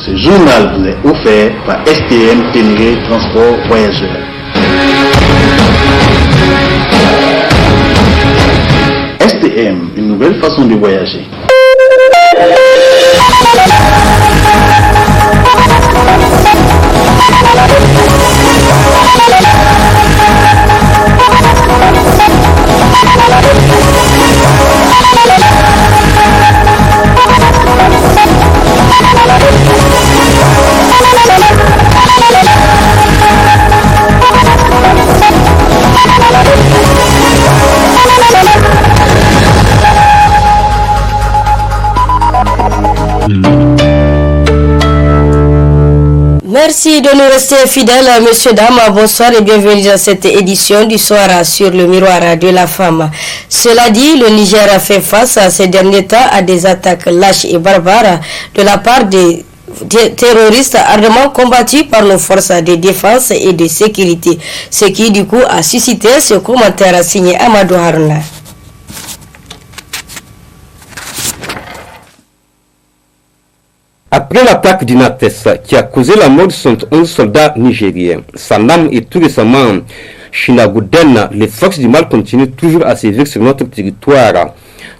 Ce journal vous est offert par STM Ténéré Transport Voyageurs. STM, une nouvelle façon de voyager. Merci de nous rester fidèles, messieurs, dames. Bonsoir et bienvenue dans cette édition du soir sur le miroir de la femme. Cela dit, le Niger a fait face à ces derniers temps à des attaques lâches et barbares de la part des terroristes ardemment combattus par nos forces de défense et de sécurité. Ce qui, du coup, a suscité ce commentaire signé Amadou Haruna. Après l'attaque d'Inates qui a causé la mort de 11 soldats nigériens, Sanam et tout récemment Chinagouden, les forces du mal continuent toujours à sévir sur notre territoire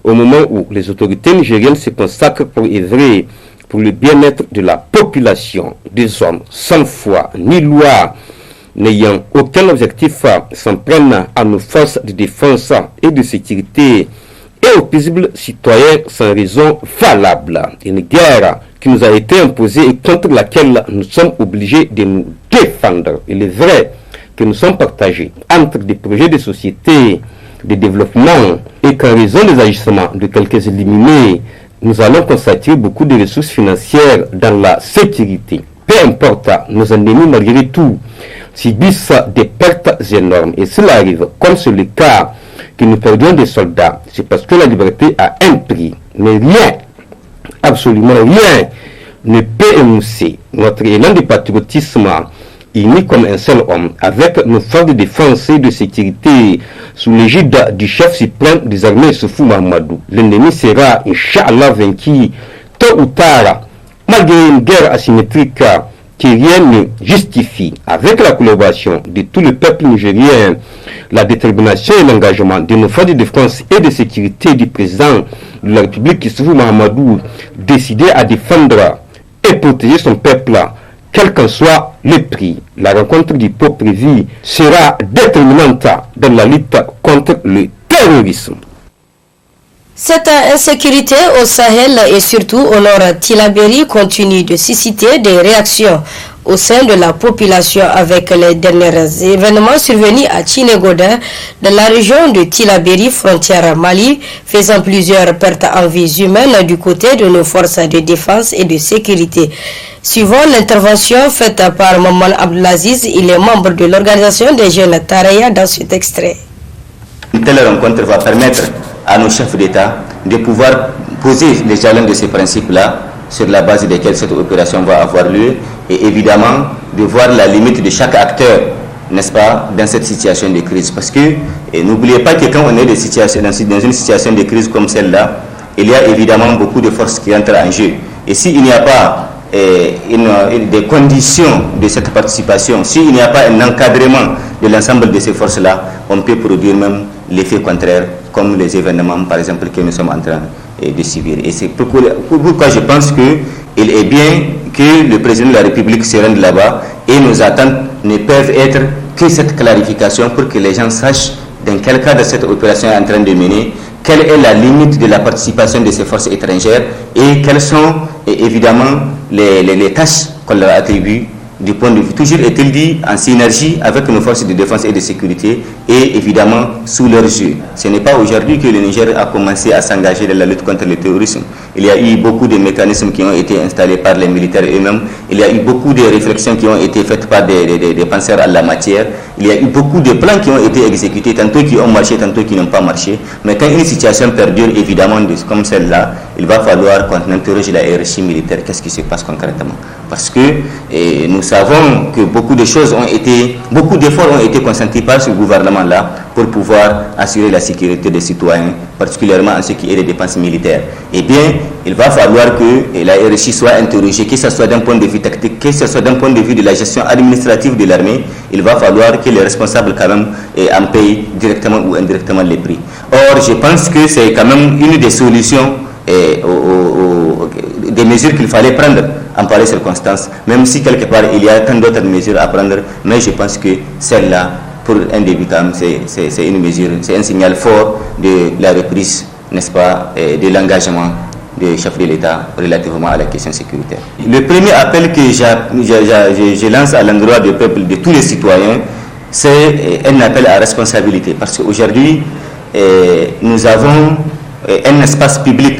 au moment où les autorités nigériennes se consacrent pour œuvrer pour le bien-être de la population. Des hommes sans foi ni loi, n'ayant aucun objectif, s'en prennent à nos forces de défense et de sécurité et aux paisibles citoyens sans raison valable. Une guerre qui nous a été imposée et contre laquelle nous sommes obligés de nous défendre. Il est vrai que nous sommes partagés entre des projets de société, de développement, et qu'en raison des agissements de quelques éliminés, nous allons consacrer beaucoup de ressources financières dans la sécurité. Peu importe, nos ennemis malgré tout subissent des pertes énormes. Et cela arrive, comme c'est le cas, que nous perdions des soldats. C'est parce que la liberté a un prix. Mais rien, absolument rien, ne peut émousser notre élan de patriotisme unis comme un seul homme, avec nos forces de défense et de sécurité sous l'égide du chef suprême des armées, Soufou Mahamadou. L'ennemi sera, Inch'Allah, vaincu tôt ou tard, malgré une guerre asymétrique que rien ne justifie. Avec la collaboration de tout le peuple nigérien, la détermination et l'engagement de nos forces de défense et de sécurité du président de la République, Soufou Mahamadou, décidé à défendre et protéger son peuple, quel qu'en soit le prix. La rencontre du peuple prévu sera déterminante dans la lutte contre le terrorisme. Cette insécurité au Sahel et surtout au nord Tillabéri continue de susciter des réactions au sein de la population avec les derniers événements survenus à Tchinégoda, dans la région de Tillabéri, frontière Mali, faisant plusieurs pertes en vies humaines du côté de nos forces de défense et de sécurité. Suivant l'intervention faite par Maman Abdelaziz, il est membre de l'organisation des jeunes Taraya dans cet extrait. Une telle rencontre va permettre à nos chefs d'État de pouvoir poser les jalons de ces principes-là sur la base desquels cette opération va avoir lieu et évidemment de voir la limite de chaque acteur, n'est-ce pas, dans cette situation de crise. Parce que n'oubliez pas que quand on est dans une situation de crise comme celle-là, il y a évidemment beaucoup de forces qui entrent en jeu. Et s'il n'y a pas des conditions de cette participation, s'il n'y a pas un encadrement de l'ensemble de ces forces-là, on peut produire même l'effet contraire, comme les événements, par exemple, que nous sommes en train de subir. Et c'est pourquoi je pense qu'il est bien que le président de la République se rende là-bas et nos attentes ne peuvent être que cette clarification pour que les gens sachent dans quel cadre cette opération est en train de mener, quelle est la limite de la participation de ces forces étrangères et quelles sont évidemment les tâches qu'on leur attribue du point de vue, toujours est-il dit, en synergie avec nos forces de défense et de sécurité et évidemment sous leurs yeux. Ce n'est pas aujourd'hui que le Niger a commencé à s'engager dans la lutte contre le terrorisme. Il y a eu beaucoup de mécanismes qui ont été installés par les militaires eux-mêmes. Il y a eu beaucoup de réflexions qui ont été faites par des penseurs en la matière. Il y a eu beaucoup de plans qui ont été exécutés, tantôt qui ont marché, tantôt qui n'ont pas marché. Mais quand une situation perdure, évidemment, comme celle-là, il va falloir qu'on interroge la hiérarchie militaire. Qu'est-ce qui se passe concrètement? Parce que nous savons que beaucoup d'efforts ont été consentis par ce gouvernement là pour pouvoir assurer la sécurité des citoyens, particulièrement en ce qui est des dépenses militaires. Eh bien, il va falloir que la RSI soit interrogée, que ce soit d'un point de vue tactique, que ce soit d'un point de vue de la gestion administrative de l'armée. Il va falloir que les responsables quand même en payent directement ou indirectement les prix. Or, je pense que c'est quand même une des solutions, des mesures qu'il fallait prendre en pareille circonstance, même si quelque part il y a tant d'autres mesures à prendre, mais je pense que celle-là, pour un débutant, c'est une mesure, c'est un signal fort de la reprise, n'est-ce pas, de l'engagement du chef de l'État relativement à la question sécuritaire. Le premier appel que je lance à l'endroit du peuple, de tous les citoyens, c'est un appel à responsabilité, parce qu'aujourd'hui, nous avons un espace public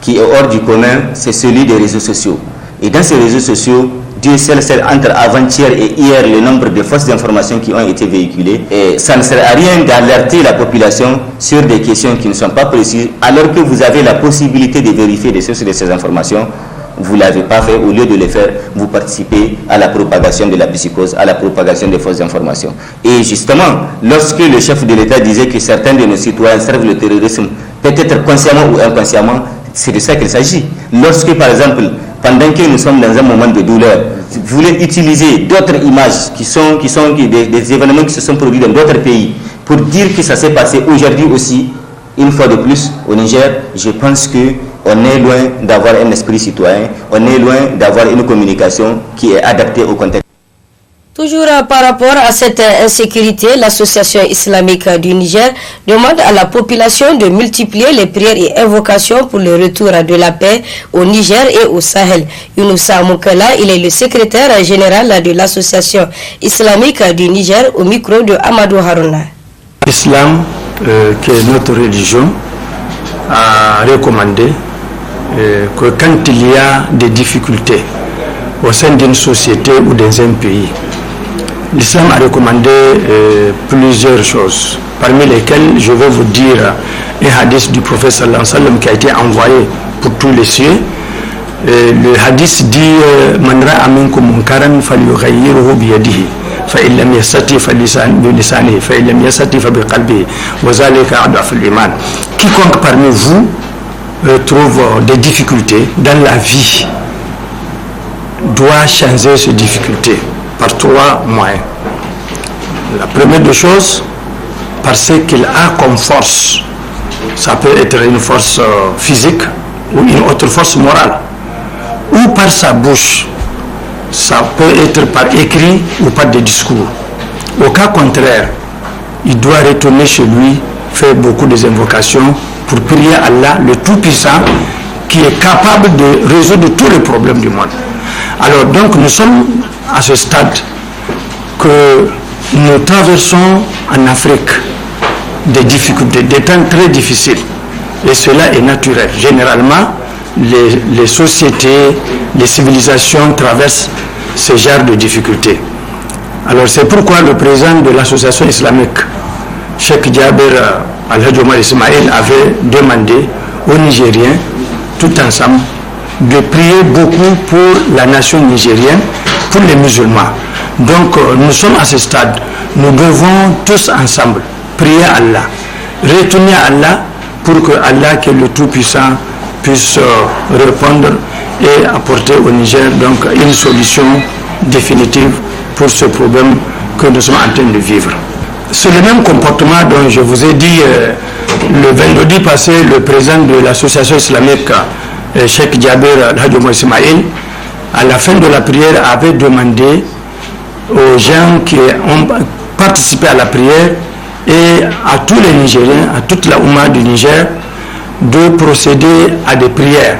qui est hors du commun, c'est celui des réseaux sociaux. Et dans ces réseaux sociaux, Dieu seul sait entre avant-hier et hier le nombre de fausses informations qui ont été véhiculées. Et ça ne sert à rien d'alerter la population sur des questions qui ne sont pas précises, alors que vous avez la possibilité de vérifier des sources de ces informations. Vous ne l'avez pas fait. Au lieu de le faire, vous participez à la propagation de la psychose, à la propagation des fausses informations. Et justement, lorsque le chef de l'État disait que certains de nos citoyens servent le terrorisme, peut-être consciemment ou inconsciemment, c'est de ça qu'il s'agit. Lorsque, par exemple, pendant que nous sommes dans un moment de douleur, vous voulez utiliser d'autres images des événements qui se sont produits dans d'autres pays pour dire que ça s'est passé aujourd'hui aussi, une fois de plus, au Niger, je pense qu'on est loin d'avoir un esprit citoyen, on est loin d'avoir une communication qui est adaptée au contexte. Toujours par rapport à cette insécurité, l'association islamique du Niger demande à la population de multiplier les prières et invocations pour le retour de la paix au Niger et au Sahel. Younoussa Moukala, il est le secrétaire général de l'association islamique du Niger au micro de Amadou Harouna. L'islam, qui est notre religion, a recommandé que quand il y a des difficultés au sein d'une société ou dans un pays, l'islam a recommandé plusieurs choses, parmi lesquelles je vais vous dire un hadith du prophète sallallahu alayhi wa sallam qui a été envoyé pour tous les cieux. Le hadith dit Man ra'a minkum munkaran falyughayyirhu biyadihi fa in lam yastati fa bilisanihi fa in lam yastati fa biqalbihi wa zalika ad'afu al-iman. Quiconque parmi vous trouve des difficultés dans la vie doit changer ces difficultés par trois moyens. La première des choses, parce qu'il a comme force, ça peut être une force physique ou une autre force morale, ou par sa bouche, ça peut être par écrit ou par des discours. Au cas contraire, il doit retourner chez lui, faire beaucoup d'invocations pour prier Allah, le Tout-Puissant, qui est capable de résoudre tous les problèmes du monde. Alors donc nous sommes à ce stade que nous traversons en Afrique des difficultés, des temps très difficiles. Et cela est naturel. Généralement, les sociétés, les civilisations traversent ce genre de difficultés. Alors c'est pourquoi le président de l'association islamique, Cheikh Djaber Al-Hadj Omar Ismail, avait demandé aux Nigériens, tout ensemble, de prier beaucoup pour la nation nigérienne, pour les musulmans. Donc nous sommes à ce stade. Nous devons tous ensemble prier Allah, retourner à Allah pour que Allah, qui est le Tout-Puissant, puisse répondre et apporter au Niger donc une solution définitive pour ce problème que nous sommes en train de vivre. C'est le même comportement dont je vous ai dit le vendredi passé, le président de l'association islamique, Cheikh Djaber Al-Hadj Omar Ismail, à la fin de la prière, avait demandé aux gens qui ont participé à la prière et à tous les Nigériens, à toute la Oumma du Niger, de procéder à des prières.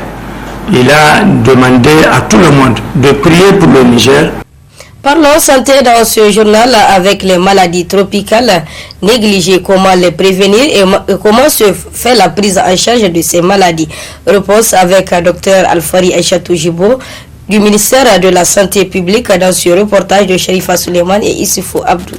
Il a demandé à tout le monde de prier pour le Niger. Parlons santé dans ce journal avec les maladies tropicales négligées, comment les prévenir et comment se fait la prise en charge de ces maladies. Réponse avec Dr Alfari Aïchatou Jibo du ministère de la Santé publique dans ce reportage de Sherifa Suleiman et Issoufou Abdou.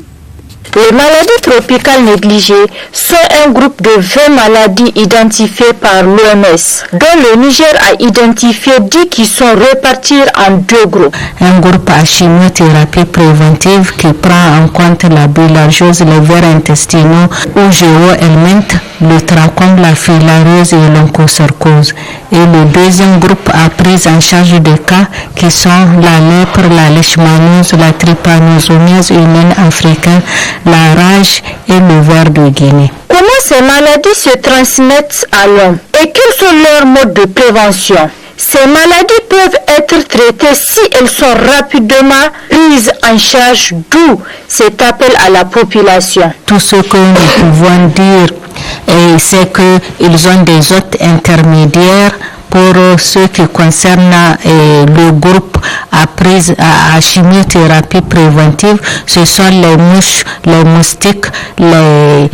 Les maladies tropicales négligées sont un groupe de 20 maladies identifiées par l'OMS, dont le Niger a identifié 10 qui sont répartis en 2 groupes. Un groupe à chimiothérapie préventive qui prend en compte la bilharziose, les vers intestinaux ou géo-helminthes, le trachome, la filariose et l'onchocercose. Et le deuxième groupe a pris en charge des cas qui sont la lèpre, la leishmaniose, la trypanosomiase humaine africaine, la rage et le ver de Guinée. Comment ces maladies se transmettent à l'homme et quels sont leurs modes de prévention? Ces maladies peuvent être traitées si elles sont rapidement prises en charge, d'où cet appel à la population. Tout ce que nous pouvons dire, c'est qu'ils ont des hôtes intermédiaires. Pour ce qui concerne le groupe à chimiothérapie préventive, ce sont les mouches, les moustiques, les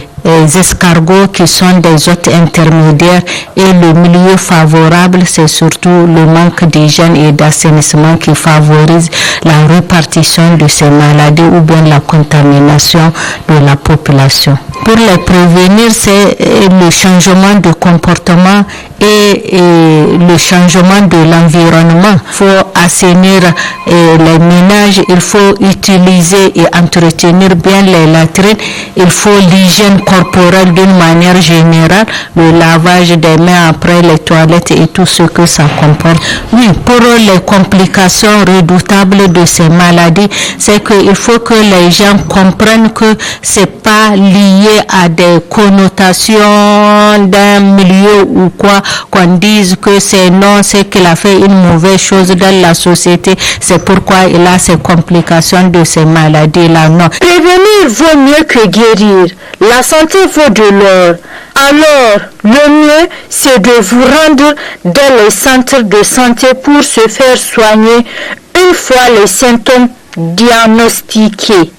escargots qui sont des hôtes intermédiaires, et le milieu favorable, c'est surtout le manque d'hygiène et d'assainissement qui favorise la répartition de ces maladies ou bien la contamination de la population. Pour les prévenir, c'est le changement de comportement et le changement de l'environnement. Il faut assainir les ménages, il faut utiliser et entretenir bien les latrines, il faut l'hygiène corporelle d'une manière générale, le lavage des mains après les toilettes et tout ce que ça comporte. Oui, pour les complications redoutables de ces maladies, c'est qu'il faut que les gens comprennent que c'est pas lié à des connotations d'un milieu ou quoi, qu'on dise que c'est non, c'est qu'il a fait une mauvaise chose dans la société, c'est pourquoi il a ces complications de ces maladies-là. Non. Prévenir vaut mieux que guérir. La santé vaut de l'or. Alors, le mieux, c'est de vous rendre dans les centres de santé pour se faire soigner une fois les symptômes diagnostiqués.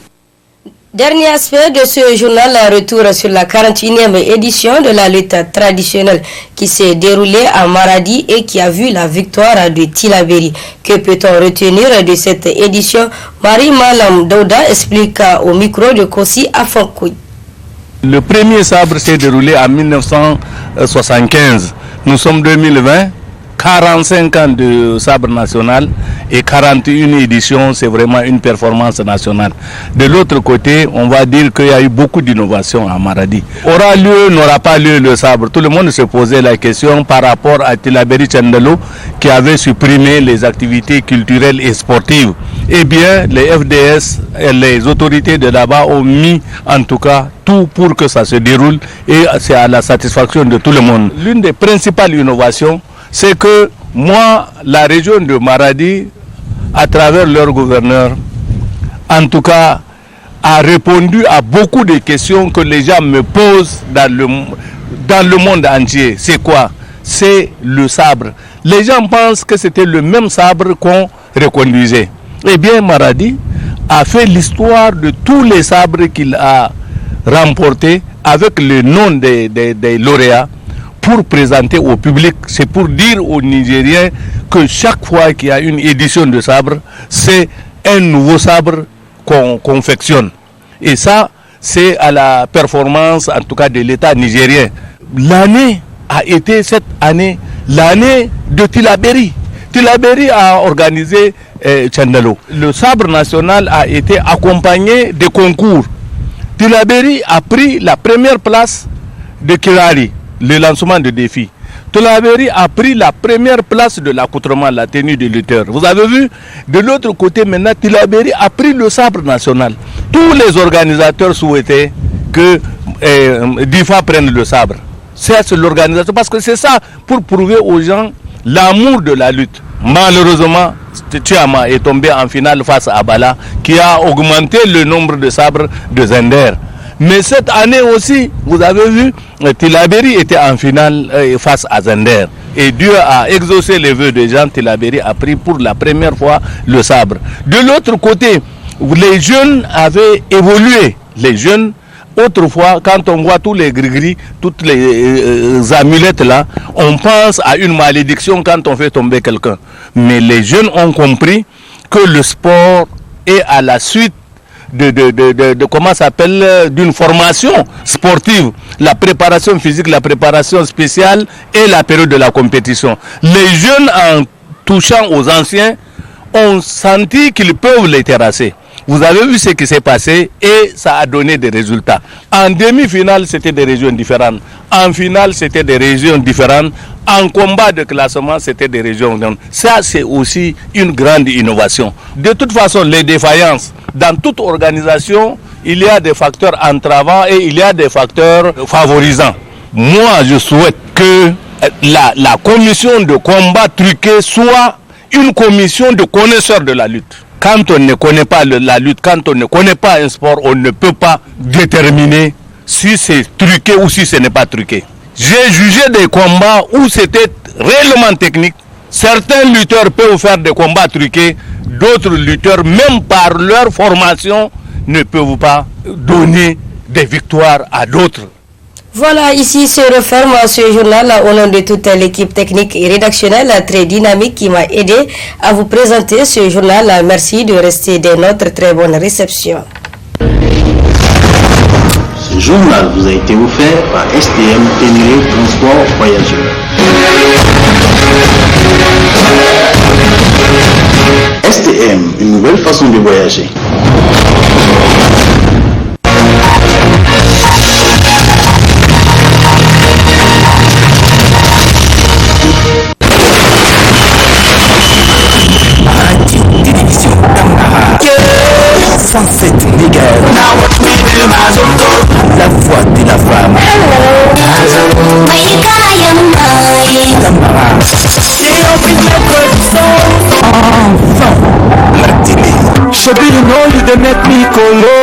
Dernier aspect de ce journal, retour sur la 41e édition de la lutte traditionnelle qui s'est déroulée à Maradi et qui a vu la victoire de Tillabéri. Que peut-on retenir de cette édition? Marie-Malam Douda explique au micro de Kossi Afonkoui. Le premier sabre s'est déroulé en 1975. Nous sommes 2020. 45 ans de sabre national et 41 éditions, c'est vraiment une performance nationale. De l'autre côté, on va dire qu'il y a eu beaucoup d'innovations à Maradi. Aura lieu, n'aura pas lieu le sabre? Tout le monde se posait la question par rapport à Tillabéri Tchandalo qui avait supprimé les activités culturelles et sportives. Eh bien, les FDS et les autorités de là-bas ont mis en tout cas tout pour que ça se déroule et c'est à la satisfaction de tout le monde. L'une des principales innovations, c'est que moi, la région de Maradi, à travers leur gouverneur, en tout cas, a répondu à beaucoup de questions que les gens me posent dans le monde entier. C'est quoi? C'est le sabre. Les gens pensent que c'était le même sabre qu'on reconduisait. Eh bien, Maradi a fait l'histoire de tous les sabres qu'il a remportés avec le nom des lauréats, pour présenter au public. C'est pour dire aux Nigériens que chaque fois qu'il y a une édition de sabre, c'est un nouveau sabre qu'on confectionne. Et ça, c'est à la performance, en tout cas, de l'État nigérien. L'année a été, cette année, l'année de Tillabéri. Tillabéri a organisé Tchandalo. Le sabre national a été accompagné de concours. Tillabéri a pris la première place de Kirari, le lancement de défi. Tillabéri a pris la première place de l'accoutrement, la tenue de lutteur. Vous avez vu, de l'autre côté maintenant, Tillabéri a pris le sabre national. Tous les organisateurs souhaitaient que DIFA prenne le sabre. C'est l'organisation, parce que c'est ça, pour prouver aux gens l'amour de la lutte. Malheureusement, Tiama est tombé en finale face à Bala, qui a augmenté le nombre de sabres de Zender. Mais cette année aussi, vous avez vu, Tillabéri était en finale face à Zender. Et Dieu a exaucé les vœux des gens. Tillabéri a pris pour la première fois le sabre. De l'autre côté, les jeunes avaient évolué. Les jeunes, autrefois, quand on voit tous les gris-gris, toutes les amulettes là, on pense à une malédiction quand on fait tomber quelqu'un. Mais les jeunes ont compris que le sport est à la suite comment s'appelle, d'une formation sportive, la préparation physique, la préparation spéciale et la période de la compétition. Les jeunes, en touchant aux anciens, ont senti qu'ils peuvent les terrasser. Vous avez vu ce qui s'est passé et ça a donné des résultats. En demi-finale, c'était des régions différentes. En finale, c'était des régions différentes. En combat de classement, c'était des régions différentes. Ça, c'est aussi une grande innovation. De toute façon, les défaillances, dans toute organisation, il y a des facteurs entravants et il y a des facteurs favorisants. Moi, je souhaite que la commission de combat truqué soit une commission de connaisseurs de la lutte. Quand on ne connaît pas la lutte, quand on ne connaît pas un sport, on ne peut pas déterminer si c'est truqué ou si ce n'est pas truqué. J'ai jugé des combats où c'était réellement technique. Certains lutteurs peuvent faire des combats truqués, d'autres lutteurs, même par leur formation, ne peuvent pas donner des victoires à d'autres. Voilà, ici se referme ce journal au nom de toute l'équipe technique et rédactionnelle très dynamique qui m'a aidé à vous présenter ce journal. Merci de rester de notre très bonne réception. Ce journal vous a été offert par STM Ténéré Transport Voyageurs. STM, une nouvelle façon de voyager. La voix de la femme. Enfin, la télé. Chabir no, you don't make me colo.